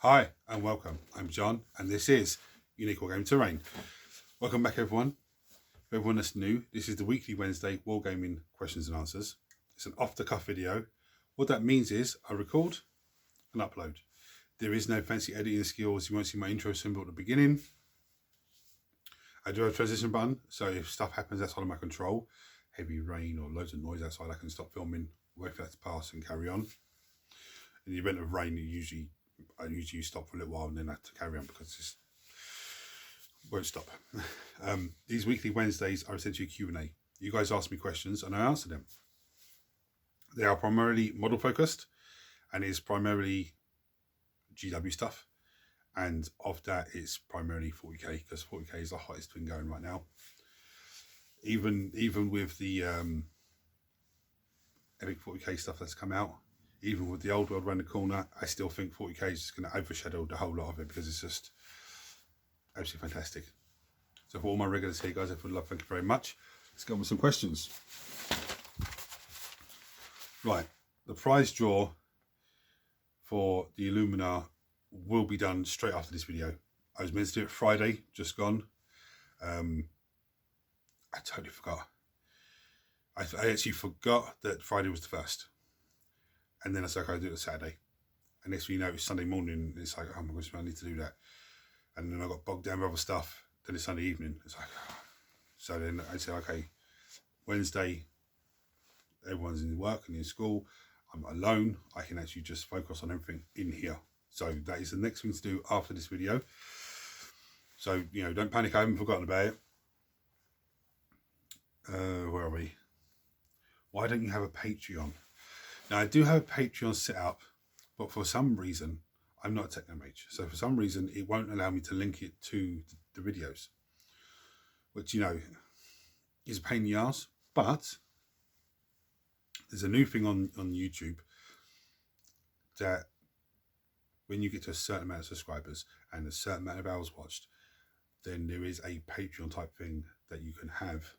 Hi and welcome. I'm John and this is Unique Wargaming Terrain. Welcome back everyone. For everyone that's new, this is the weekly Wednesday Wargaming questions and answers. It's an off-the-cuff video. What that means is I record and upload. There is no fancy editing skills. You won't see my intro symbol at the beginning. I do have a transition button, so if stuff happens outside of my control, heavy rain or loads of noise outside, I can stop filming, wait for that to pass and carry on. In the event of rain, I usually stop for a little while and then have to carry on because it just won't stop. These weekly Wednesdays are essentially a Q&A. You guys ask me questions and I answer them. They are primarily model focused and it's primarily GW stuff. And of that, it's primarily 40k because 40k is the hottest thing going right now. Even with the epic 40k stuff that's come out, even with the old world around the corner, I still think 40k is just going to overshadow the whole lot of it because it's just absolutely fantastic. So for all my regulars here, guys, I would love, thank you very much. Let's go on with some questions. Right, the prize draw for the Illumina will be done straight after this video. I was meant to do it Friday, just gone. I totally forgot. I actually forgot that Friday was the first. And then I said, okay, I'll do it Saturday. And next thing you know, it's Sunday morning. It's like, oh my gosh, I need to do that. And then I got bogged down with other stuff. Then it's Sunday evening. It's like, oh. So then I said, okay, Wednesday, everyone's in work and in school. I'm alone. I can actually just focus on everything in here. So that is the next thing to do after this video. So, you know, don't panic. I haven't forgotten about it. Where are we? Why don't you have a Patreon? Now, I do have a Patreon set up, but for some reason, I'm not a technomage. So for some reason, it won't allow me to link it to the videos, which, you know, is a pain in the ass. But there's a new thing on YouTube that when you get to a certain amount of subscribers and a certain amount of hours watched, then there is a Patreon type thing that you can have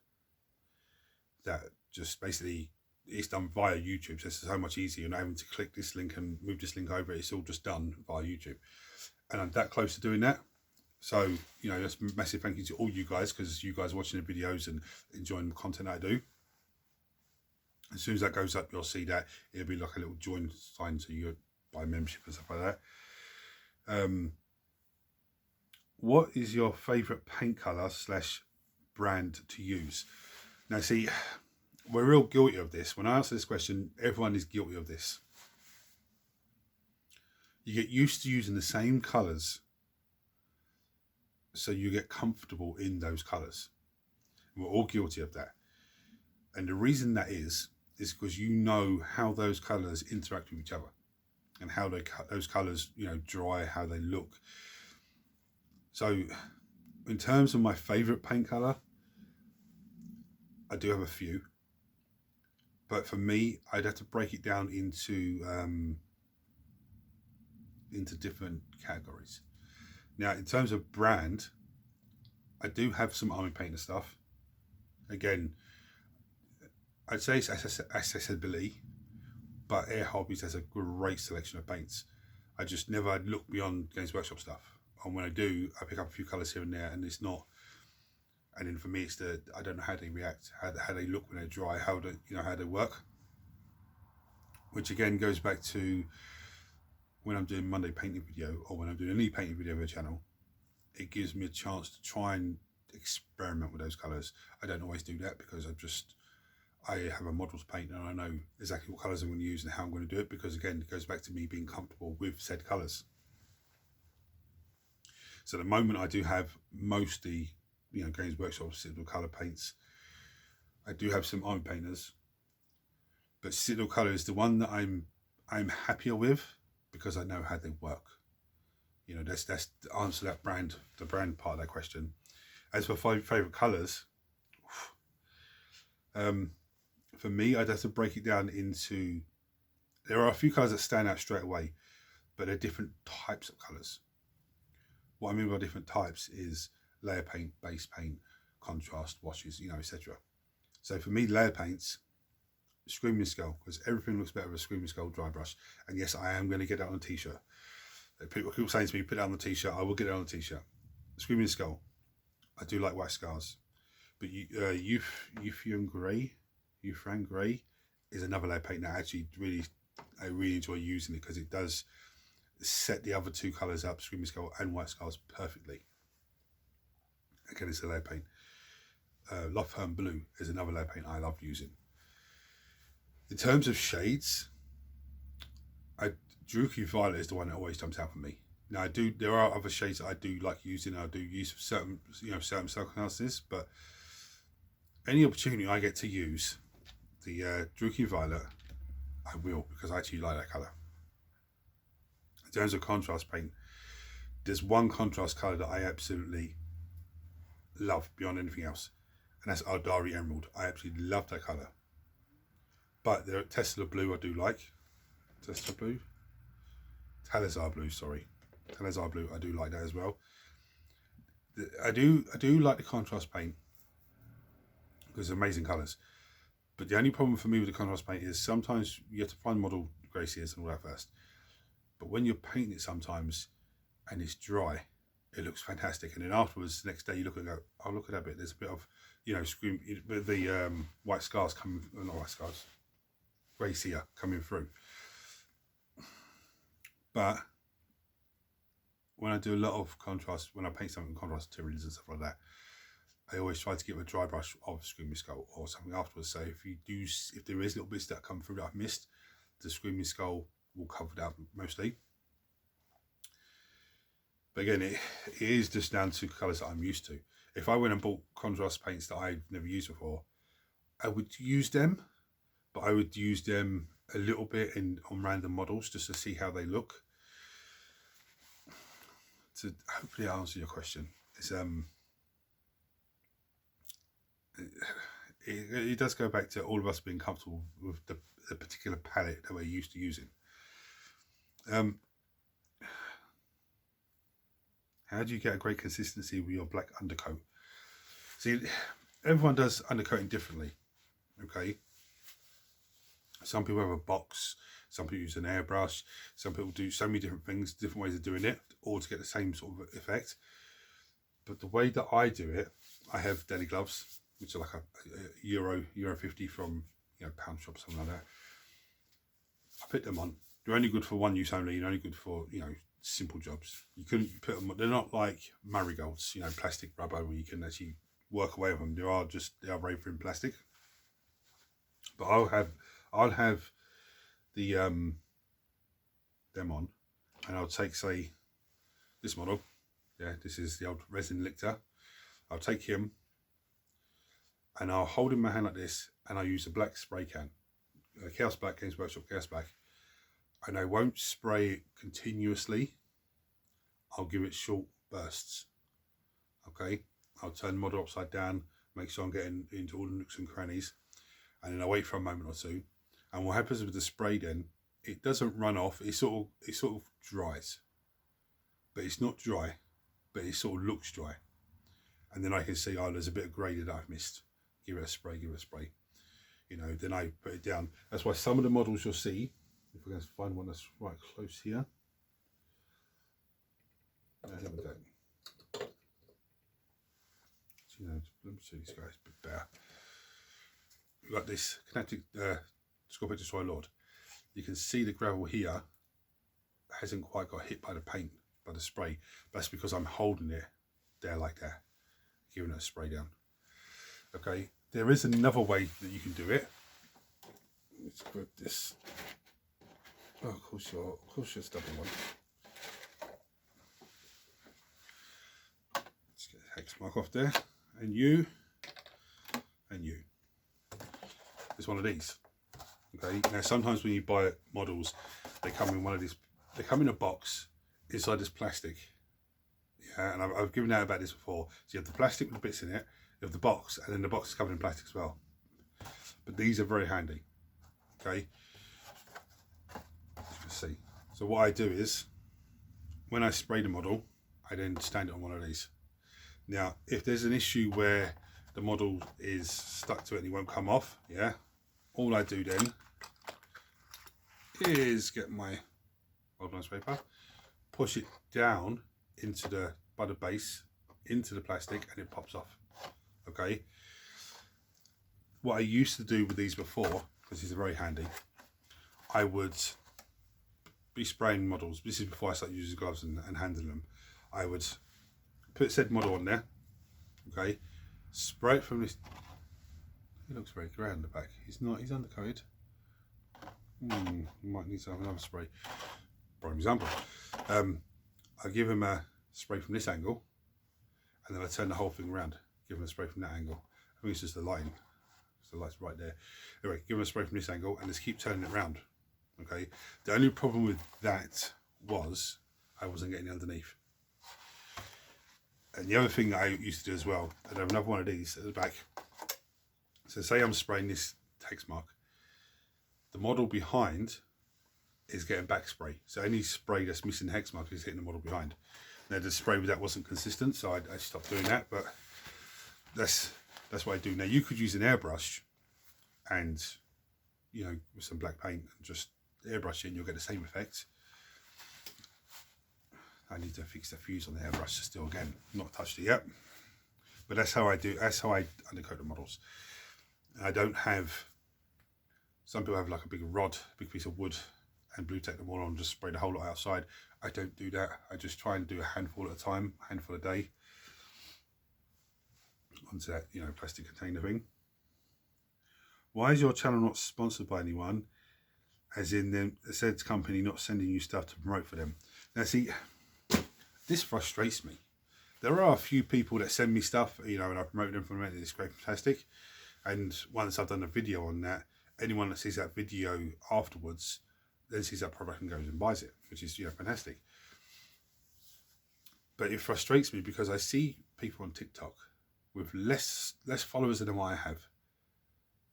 that just basically it's done via YouTube. So it's so much easier. You're not having to click this link and move this link over. It's all just done via YouTube. And I'm that close to doing that. So, you know, just a massive thank you to all you guys because you guys are watching the videos and enjoying the content I do. As soon as that goes up, you'll see that it'll be like a little join sign so you buy membership and stuff like that. What is your favorite paint color / brand to use? Now, see, we're real guilty of this. When I answer this question, everyone is guilty of this. You get used to using the same colors, so you get comfortable in those colors. We're all guilty of that. And the reason that is because you know how those colors interact with each other and how those colors, you know, dry, how they look. So in terms of my favorite paint color, I do have a few. But for me, I'd have to break it down into different categories. Now, in terms of brand, I do have some Army Painter stuff. Again, I'd say it's accessibility, but Air Hobbies has a great selection of paints. I just never look beyond Games Workshop stuff. And when I do, I pick up a few colours here and there, and it's not. And then for me, it's I don't know how they react, how they look when they're dry, how they work. Which again goes back to when I'm doing Monday painting video or when I'm doing any painting video for the channel. It gives me a chance to try and experiment with those colours. I don't always do that because I have a model to paint and I know exactly what colours I'm going to use and how I'm going to do it because again, it goes back to me being comfortable with said colours. So at the moment I do have mostly, you know, Games Workshop Citadel colour paints. I do have some Army Painters, but Citadel colour is the one that I'm happier with because I know how they work. You know, that's the answer to that the brand part of that question. As for favourite colours, for me, I'd have to break it down into, there are a few colours that stand out straight away, but they're different types of colours. What I mean by different types is layer paint, base paint, contrast, washes, you know, etc. So for me, layer paints, Screaming Skull, because everything looks better with a Screaming Skull dry brush. And yes, I am going to get that on a t-shirt. People keep saying to me, put it on the t-shirt. I will get it on the t-shirt. Screaming Skull. I do like white scars, but Euphrain Grey is another layer paint that actually I really enjoy using it because it does set the other two colours up, Screaming Skull and white scars, perfectly. Again, it's a layer paint. Lothern Blue is another layer paint I love using. In terms of shades, Druchii Violet is the one that always jumps out for me. Now there are other shades that I do like using. I do use for certain circumstances, but any opportunity I get to use the Druchii Violet, I will, because I actually like that colour. In terms of contrast paint, there's one contrast colour that I absolutely love beyond anything else, and that's Ardari Emerald. I absolutely love that colour. But the Tesla Blue I do like. Tesla Blue? Talazar Blue, sorry. Talazar Blue, I do like that as well. I do like the contrast paint because it's amazing colours. But the only problem for me with the contrast paint is sometimes you have to find model glaciers and all that first. But when you're painting it sometimes and it's dry, it looks fantastic. And then afterwards, the next day you look and go, oh, look at that bit. There's a bit of, the white scars coming, not white scars, glacier coming through. But when I do a lot of contrast, when I paint something contrast materials and stuff like that, I always try to give a dry brush of Screaming Skull or something afterwards. So if there is little bits that come through that I've missed, the Screaming Skull will cover that mostly. But again, it is just down to colours that I'm used to. If I went and bought contrast paints that I've never used before, I would use them, but I would use them a little bit on random models just to see how they look. To hopefully answer your question, it does go back to all of us being comfortable with the particular palette that we're used to using. How do you get a great consistency with your black undercoat? See, everyone does undercoating differently, okay? Some people have a box, some people use an airbrush, some people do so many different things, different ways of doing it, all to get the same sort of effect. But the way that I do it, I have deli gloves, which are like a euro 50 from pound shop, something like that. I put them on. They're only good for one use only, and only good for simple jobs. You couldn't put them. They're not like marigolds, plastic rubber where you can actually work away with them. They are very thin plastic. But I'll have the them on, and I'll take, say, this model. Yeah, this is the old resin lictor. I'll take him and I'll hold him in my hand like this, and I'll use a black spray can, Chaos Black, Games Workshop Chaos Black, and I won't spray it continuously. I'll give it short bursts. Okay, I'll turn the model upside down, make sure I'm getting into all the nooks and crannies, and then I wait for a moment or two. And what happens with the spray then, it doesn't run off. It sort of dries, but it's not dry, but it sort of looks dry. And then I can see, oh, there's a bit of grey that I've missed. Give it a spray, give it a spray. Then I put it down. That's why some of the models you'll see, if we're going to find one that's right close here. Let me see these guys a bit better. We've got this Kinetic Scorpion Destroy Lord. You can see the gravel here hasn't quite got hit by the paint, by the spray. That's because I'm holding it there like that, giving it a spray down. Okay, there is another way that you can do it. Let's grab this. Oh, of course your stubborn one. Let's get the hex mark off there, and you. It's one of these. Okay, now sometimes when you buy models, they come in one of these. They come in a box inside this plastic. Yeah, and I've given out about this before. So you have the plastic with the bits in it, you have the box, and then the box is covered in plastic as well. But these are very handy. Okay, as you can see. So what I do is, when I spray the model, I then stand it on one of these. Now, if there's an issue where the model is stuck to it and it won't come off, yeah, all I do then is get my old nice paper, push it down into by the base, into the plastic, and it pops off. Okay. What I used to do with these before, because these are very handy, I would be spraying models. This is before I started using gloves and handling them. I would put said model on there, okay, spray it from this. He looks very grey on the back. He's not, he's undercoated. He might need to have another spray. Prime example. I give him a spray from this angle, and then I turn the whole thing around, give him a spray from that angle. I think it's just the lighting. The light's right there. Anyway, give him a spray from this angle and just keep turning it around. Okay. The only problem with that was I wasn't getting underneath. And the other thing that I used to do as well, I'd have another one of these at the back. So say I'm spraying this text mark, the model behind is getting back spray. So any spray that's missing hex mark is hitting the model behind. Now the spray with that wasn't consistent, so I stopped doing that. But that's what I do now. You could use an airbrush, and you know, with some black paint, and just airbrush it, and you'll get the same effect. I need to fix the fuse on the airbrush still again. Not touched it yet, but that's how I do. That's how I undercoat the models. I don't have. Some people have like a big rod, big piece of wood, and blue tack them all on, and just spray the whole lot outside. I don't do that. I just try and do a handful at a time, a handful a day, onto that, you know, plastic container thing. Why is your channel not sponsored by anyone? As in the said company not sending you stuff to promote for them. Now see, this frustrates me. There are a few people that send me stuff, you know, and I promote them for this great fantastic. And once I've done a video on that, anyone that sees that video afterwards then sees that product and goes and buys it, which is, you know, fantastic. But it frustrates me because I see people on TikTok with less followers than what I have,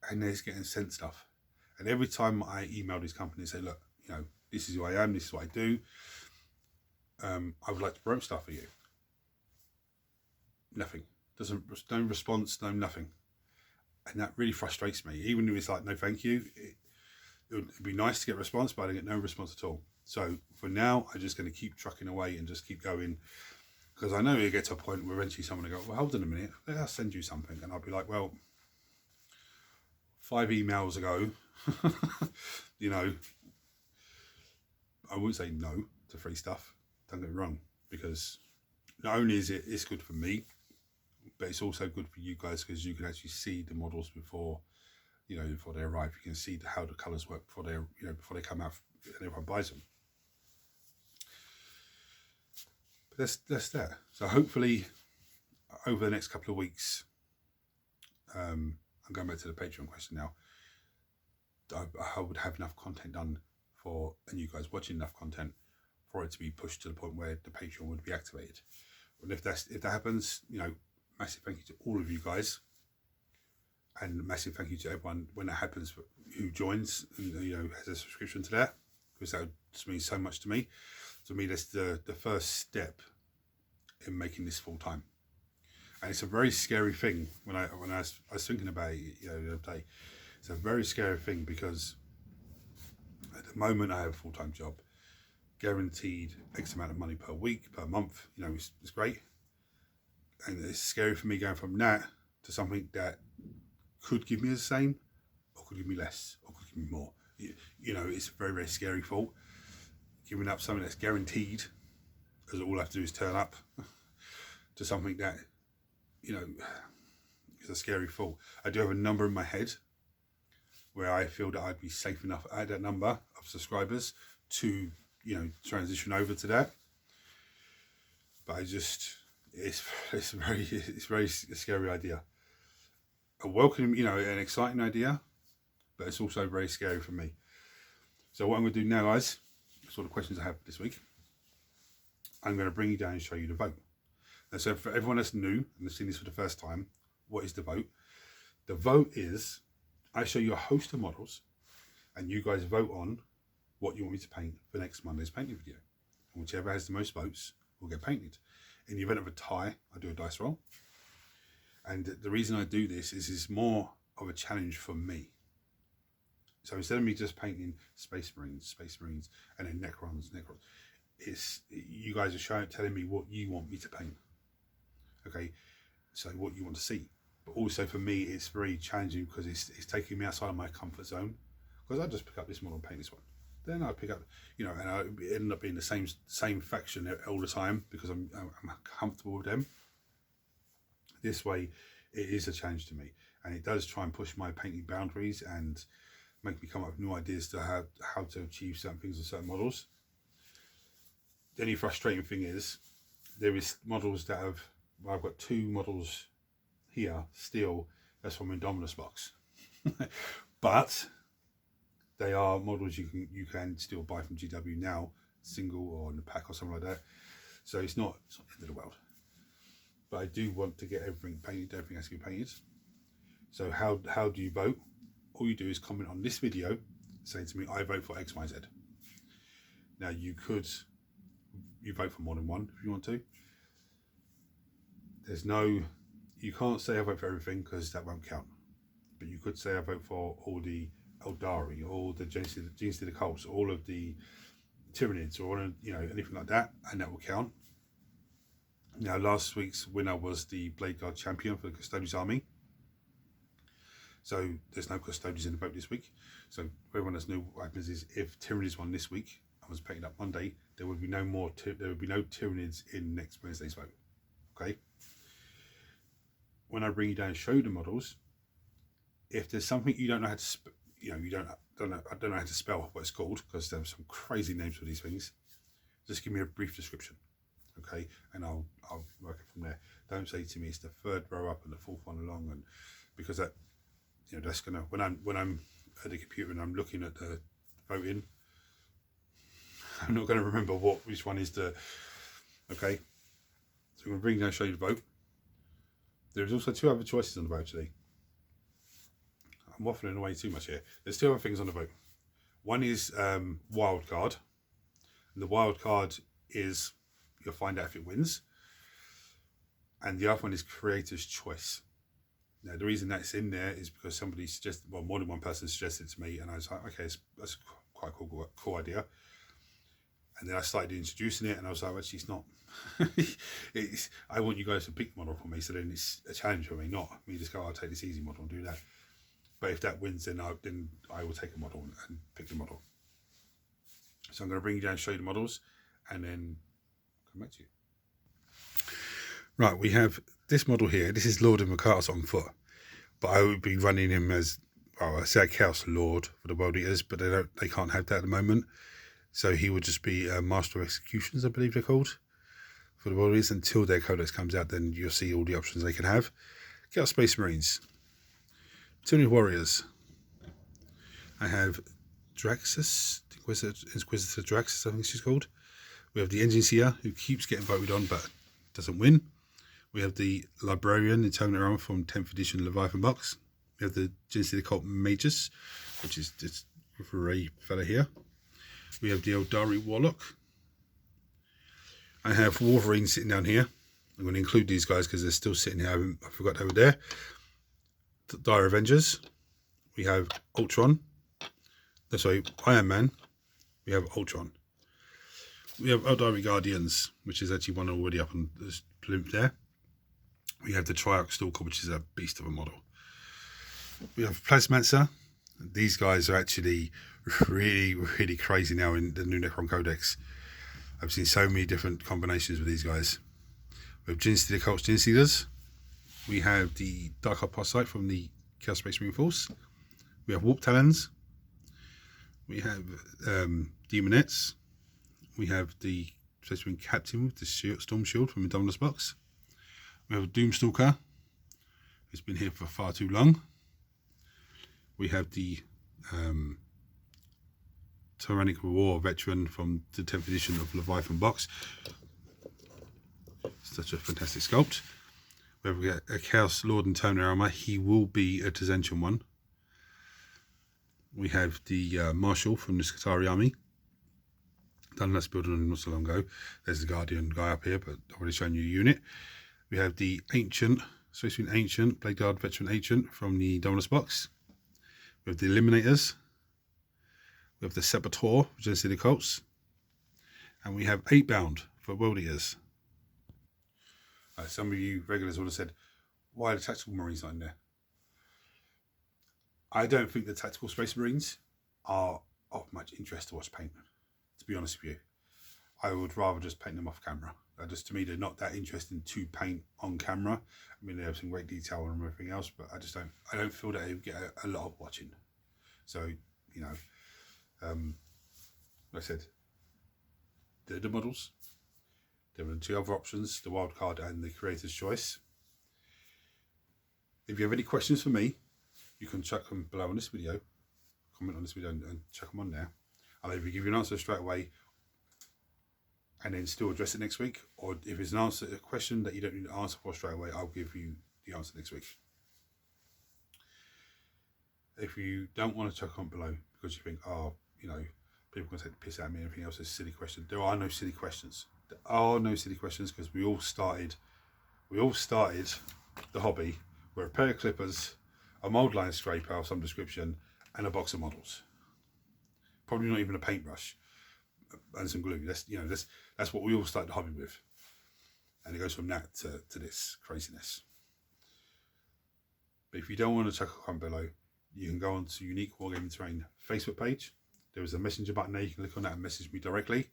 and they're just getting sent stuff. And every time I email these companies, say, look, you know, this is who I am, this is what I do. I would like to promote stuff for you. Nothing. No response, no nothing. And that really frustrates me. Even if it's like, no, thank you. It would be nice to get a response, but I get no response at all. So for now, I'm just going to keep trucking away and just keep going. Because I know you get to a point where eventually someone will go, well, hold on a minute, I'll send you something. And I'll be like, well, 5 emails ago, you know, I wouldn't say no to free stuff. Don't get me wrong. Because not only is it's good for me, but it's also good for you guys, because you can actually see the models before, you know, before they arrive. You can see how the colours work before they, you know, before they come out and everyone buys them. But that's that. So hopefully, over the next couple of weeks, I'm going back to the Patreon question now. I would have enough content done for, and you guys watching enough content for it to be pushed to the point where the Patreon would be activated. And if that happens, you know, massive thank you to all of you guys, and massive thank you to everyone when that happens who joins and, you know, has a subscription to that, because that would mean so much to me. To me, that's the first step in making this full time. And it's a very scary thing. When I was thinking about it, you know, the other day, it's a very scary thing, because at the moment I have a full-time job, guaranteed X amount of money per week, per month. You know, it's great. And it's scary for me going from that to something that could give me the same, or could give me less, or could give me more. You know, it's a very, very scary thought. Giving up something that's guaranteed, because all I have to do is turn up, to something that, you know, is a scary thought. I do have a number in my head where I feel that I'd be safe enough at that number of subscribers to, you know, transition over to that. But I just, it's very scary idea. A welcome, you know, an exciting idea, but it's also very scary for me. So what I'm going to do now, guys, sort of questions I have this week, I'm going to bring you down and show you the vote. Now, so for everyone that's new and has seen this for the first time, what is the vote? The vote is, I show you a host of models, and you guys vote on what you want me to paint for next Monday's painting video. And whichever has the most votes will get painted. In the event of a tie, I do a dice roll. And the reason I do this is it's more of a challenge for me. So instead of me just painting Space Marines, and then Necrons, it's you guys are telling me what you want me to paint. Okay, so what you want to see. But also for me, it's very challenging because it's taking me outside of my comfort zone. Because I just pick up this model and paint this one. Then I pick up, you know, and I end up being the same faction all the time because I'm comfortable with them. This way, it is a challenge to me, and it does try and push my painting boundaries and make me come up with new ideas to how to achieve certain things with certain models. The only frustrating thing is there is models that I've got 2 models here still that's from Indominus box, but they are models you can still buy from GW now, single or in a pack or something like that. So it's not the end of the world. But I do want to get everything painted. Everything has to be painted. So how do you vote? All you do is comment on this video, saying to me, I vote for X, Y, Z. Now you vote for more than one if you want to. You can't say I vote for everything because that won't count. But you could say I vote for all the Eldari, all the Genes to the Cults, all of the Tyranids, or you know, anything like that, and that will count. Now, last week's winner was the Blade Guard champion for the Custodes army. So there's no Custodes in the vote this week. So everyone that's new, what happens is if Tyranids won this week, I was painted up Monday, there would be no more. There would be no Tyranids in next Wednesday's vote. Okay. When I bring you down and show you the models, if there's something you don't know how to, I don't know how to spell what it's called because there's some crazy names for these things. Just give me a brief description, okay, and I'll work it from there. Don't say to me it's the 3rd row up and the 4th one along, and because that, you know, that's gonna when I'm at the computer and I'm looking at the voting, I'm not going to remember which one is the. Okay, so I'm going to bring down and show you the vote. There's also 2 other choices on the vote today. I'm waffling away too much here. There's 2 other things on the vote. One is wild card, and the wild card is you'll find out if it wins, and the other one is creator's choice. Now the reason that's in there is because somebody suggested, well, more than one person suggested it to me, and I was like, okay, that's quite a cool idea. And then I started introducing it, and I was like, actually, it's not. I want you guys to pick the model for me, so then it's a challenge for me, not me just go, I'll take this easy model and do that. But if that wins, then I will take a model and pick the model. So I'm going to bring you down and show you the models, and then come back to you. Right, we have this model here. This is Lord of Makatas on foot, but I would be running him as, well, I say Chaos Lord for the World Eaters, but they can't have that at the moment. So he would just be Master of Executions, I believe they're called, for the World Eaters until their codex comes out. Then you'll see all the options they can have. Chaos Space Marines, Tyranid Warriors. I have Draxus, Inquisitor Draxus, I think she's called. We have the Engine Seer, who keeps getting voted on but doesn't win. We have the Librarian in Terminator Armor from 10th edition Leviathan box. We have the Genes to the Cult Magus, which is this Ray fella here. We have the Eldari Warlock. I have Wolverine sitting down here. I'm going to include these guys because they're still sitting here. I forgot they were there. The Dire Avengers. We have Ultron. Sorry, Iron Man. We have Ultron. We have Eldari Guardians, which is actually one already up on this plinth there. We have the Triarch Stalker, which is a beast of a model. We have Plasmancer. These guys are actually really, really crazy now in the new Necron Codex. I've seen so many different combinations with these guys. We have Genes to the Cults Gensealers. We have the Dark Parasite from the Chaos Space Marine Force. We have Warp Talons. We have Demonettes. We have the Space Marine Captain with the Storm Shield from Indominus box. We have a Doomstalker, who's been here for far too long. We have the Tyrannic War veteran from the 10th edition of Leviathan box. Such a fantastic sculpt. We have a Chaos Lord in Terminator Armor. He will be a Tazentian one. We have the Marshal from the Skitari army. Done that building on not so long ago. There's the Guardian guy up here, but I've already shown you a unit. We have the Ancient, supposed to be an Ancient, Blade Guard veteran Ancient from the Dominus box. We have the Eliminators. We have the Saboteur, Genes to the Cults. And we have 8 bound for world eaters. Some of you regulars would have said, why are the tactical marines not in there? I don't think the tactical space marines are of much interest to watch paint, to be honest with you. I would rather just paint them off camera. Just to me, they're not that interesting to paint on camera. I mean, they have some great detail and everything else, but I don't feel that they get a lot of watching. So, you know, like I said, they're the models. There are 2 other options, the wildcard and the creator's choice. If you have any questions for me, you can check them below on this video, comment on this video and check them on there. I'll either give you an answer straight away and then still address it next week, or if it's a question that you don't need to answer for straight away, I'll give you the answer next week. If you don't want to check on below because you think, oh, you know, people can take the piss out of me and everything else is a silly question, there are no silly questions. There are no silly questions because we all started the hobby with a pair of clippers, a mould line scraper of some description, and a box of models. Probably not even a paintbrush and some glue. That's what we all started the hobby with, and it goes from that to this craziness. But if you don't want to check a comment below, you can go on to Unique Wargaming Terrain Facebook page. There is a messenger button there. You can click on that and message me directly,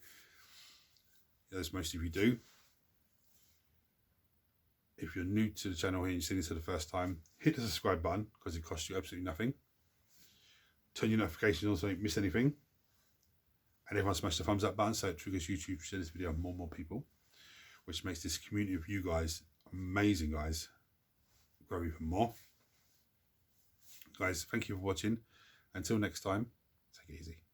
as most of you do. If you're new to the channel here and you're seeing this for the first time, hit the subscribe button because it costs you absolutely nothing. Turn your notifications on so you don't miss anything. And everyone smash the thumbs up button so it triggers YouTube to share this video with more and more people, which makes this community of you guys, amazing guys, grow even more. Guys, thank you for watching. Until next time, take it easy.